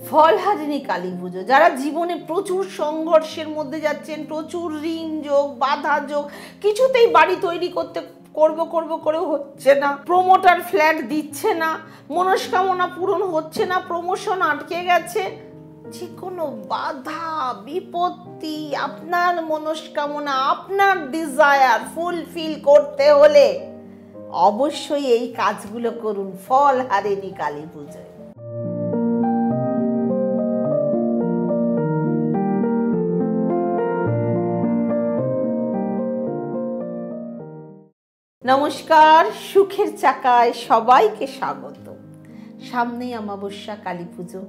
ফলহারিণী কালী পুজো, যারা জীবনে প্রচুর সংঘর্ষের মধ্যে যাচ্ছেন, প্রচুর ঋণ যোগ, বাধা যোগ, কিছুতেই বাড়ি তৈরি করব করেও হচ্ছে না, প্রমোটার ফ্ল্যাট দিচ্ছে না, মনস্কামনা পূরণ হচ্ছে না, প্রমোশন আটকে গেছে, যে কোনো বাধা বিপত্তি, আপনার মনস্কামনা, আপনার ডিজায়ার ফুলফিল করতে হলে অবশ্যই এই কাজগুলো করুন ফলহারিণী কালী পুজোয়। নমস্কার, সুখের চাকায় সবাইকে স্বাগত। সামনেই অমাবস্যা, কালী পুজো।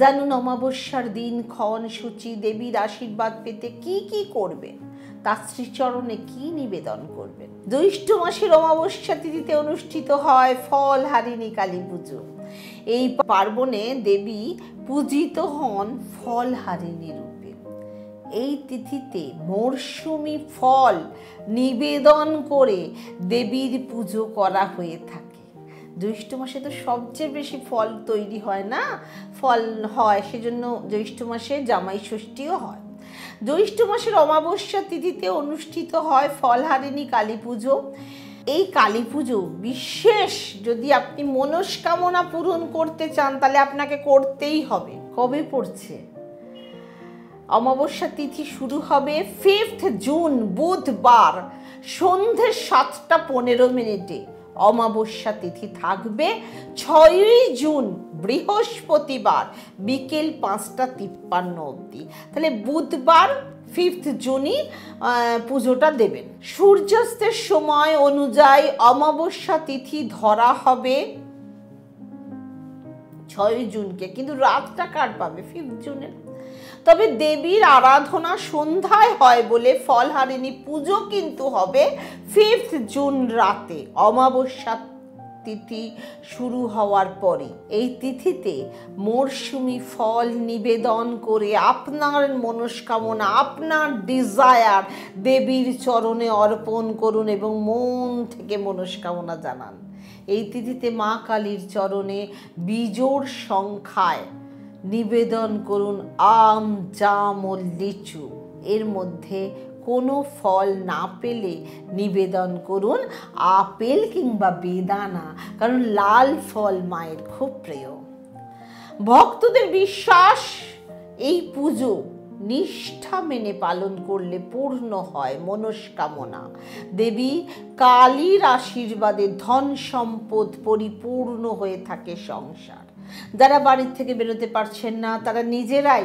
জানুন অমাবস্যার দিন ক্ষণ সূচি, দেবীর আশীর্বাদ পেতে কি কি করবেন, তার শ্রীচরণে কি নিবেদন করবেন। জ্যৈষ্ঠ মাসের অমাবস্যা তিথিতে অনুষ্ঠিত হয় ফলহারিণী কালী পুজো। এই পার্বণে দেবী পূজিত হন ফলহারিণী রূপে। এই তিথিতে মরশুমি ফল নিবেদন করে দেবীর পুজো করা হয়ে থাকে। জ্যৈষ্ঠ মাসে তো সবচেয়ে বেশি ফল তৈরি হয় না, ফল হয়, সেজন্য জ্যৈষ্ঠ মাসে জামাই ষষ্ঠীও হয়। জ্যৈষ্ঠ মাসের অমাবস্যা তিথিতে অনুষ্ঠিত হয় ফলহারিণী কালী পুজো। এই কালী পুজো বিশেষ, যদি আপনি মনস্কামনা পূরণ করতে চান তাহলে আপনাকে করতেই হবে। কবে পড়ছে? অমাবস্যা তিথি শুরু হবে 5 জুন বুধবার সন্ধ্যে 7:15। অমাবস্যা তিথি থাকবে 6 জুন বৃহস্পতিবার বিকেল 5:53 অবধি। তাহলে বুধবার 5 জুনই পুজোটা দেবেন। সূর্যাস্তের সময় অনুযায়ী অমাবস্যা তিথি ধরা হবে 6 জুনকে, কিন্তু রাতটা কার পাবে? 5 জুনের। তবে দেবীর আরাধনা সন্ধ্যায় হয় বলে ফলহারিণী পুজো কিন্তু হবে 5 জুন রাতে, অমাবস্যা তিথি শুরু হওয়ার পরে। এই তিথিতে মরশুমি ফল নিবেদন করে আপনার মনস্কামনা, আপনার ডিজায়ার দেবীর চরণে অর্পণ করুন এবং মন থেকে মনস্কামনা জানান। এই তিথিতে মা কালীর চরণে বিজোড় সংখ্যায় নিবেদন করুন আম, জাম ও লিচু। এর মধ্যে কোনো ফল না পেলে নিবেদন করুন আপেল কিংবা বেদানা, কারণ লাল ফল মায়ের খুব প্রিয়। ভক্তদের বিশ্বাস, এই পুজো নিষ্ঠা মেনে পালন করলে পূর্ণ হয় মনস্কামনা। দেবী কালীর আশীর্বাদে ধন সম্পদ পরিপূর্ণ হয়ে থাকে সংসার। যারা বাড়ির থেকে বেরোতে পারছেন না তারা নিজেরাই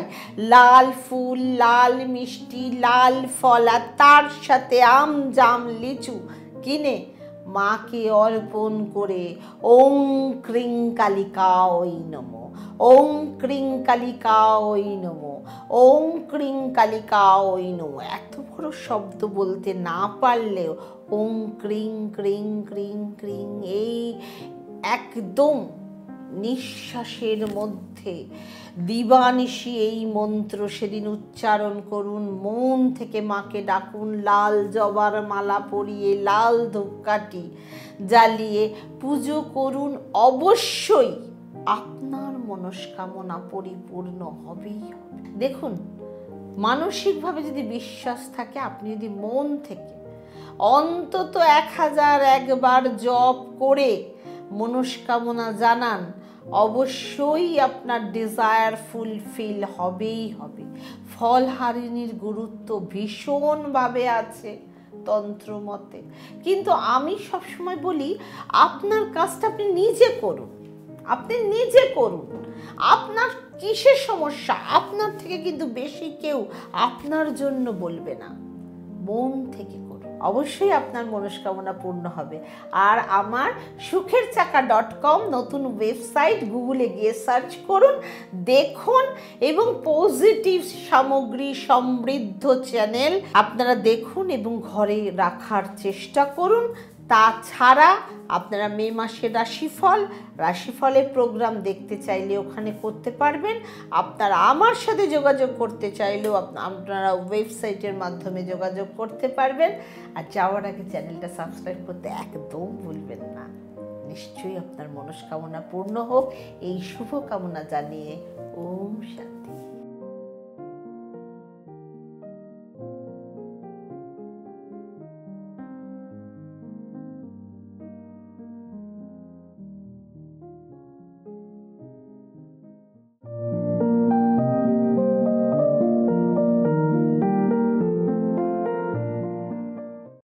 লাল ফুল, লাল মিষ্টি, লাল ফল আর তার সাথে আম, জাম, লিচু কিনে মাকে অর্পণ করে ওং ক্রিং কালিকায় নমঃ, ওং ক্রিং কালিকায় নমঃ, ওং ক্রিং কালিকায় নমঃ। এত বড় শব্দ বলতে না পারলেও ওং ক্রিং ক্রিং ক্রিং ক্রিং এই একদম নিঃশ্বাসের মধ্যে দিবানিশি এই মন্ত্র সেদিন উচ্চারণ করুন। মন থেকে মাকে ডাকুন, লাল জবার মালা পরিয়ে, লাল ধূপকাঠি জ্বালিয়ে পুজো করুন। অবশ্যই আপনার মনস্কামনা পরিপূর্ণ হবেই হবে। দেখুন, মানসিকভাবে যদি বিশ্বাস থাকে, আপনি যদি মন থেকে অন্তত 1001 বার জপ করে মনস্কামনা জানান, অবশ্যই আপনার ডিজায়ার ফুলফিল হবেই হবে। ফলহারিণীর গুরুত্ব ভীষণভাবে আছে তন্ত্রমতে, কিন্তু আমি সবসময় বলি আপনার কাজটা আপনি নিজে করুন, আপনি নিজে করুন। আপনার কিসের সমস্যা, আপনার থেকে কিন্তু বেশি কেউ আপনার জন্য বলবে না। মন থেকে করুন, অবশ্যই আপনার মনস্কামনা পূর্ণ হবে। আর আমার sukhirchaka.com নতুন ওয়েবসাইট, গুগলে গিয়ে সার্চ করুন, দেখুন এবং পজিটিভ সামগ্রী সমৃদ্ধ চ্যানেল আপনারা দেখুন এবং ঘরে রাখার চেষ্টা করুন। তাছাড়া আপনারা মে মাসের রাশিফলের প্রোগ্রাম দেখতে চাইলে ওখানে করতে পারবেন। আপনারা আমার সাথে যোগাযোগ করতে চাইলেও আপনারা ওয়েবসাইটের মাধ্যমে যোগাযোগ করতে পারবেন। আর যাওয়ার আগে চ্যানেলটা সাবস্ক্রাইব করতে একদম ভুলবেন না। নিশ্চয়ই আপনার মনস্কামনা পূর্ণ হোক, এই শুভ কামনা জানিয়ে ওম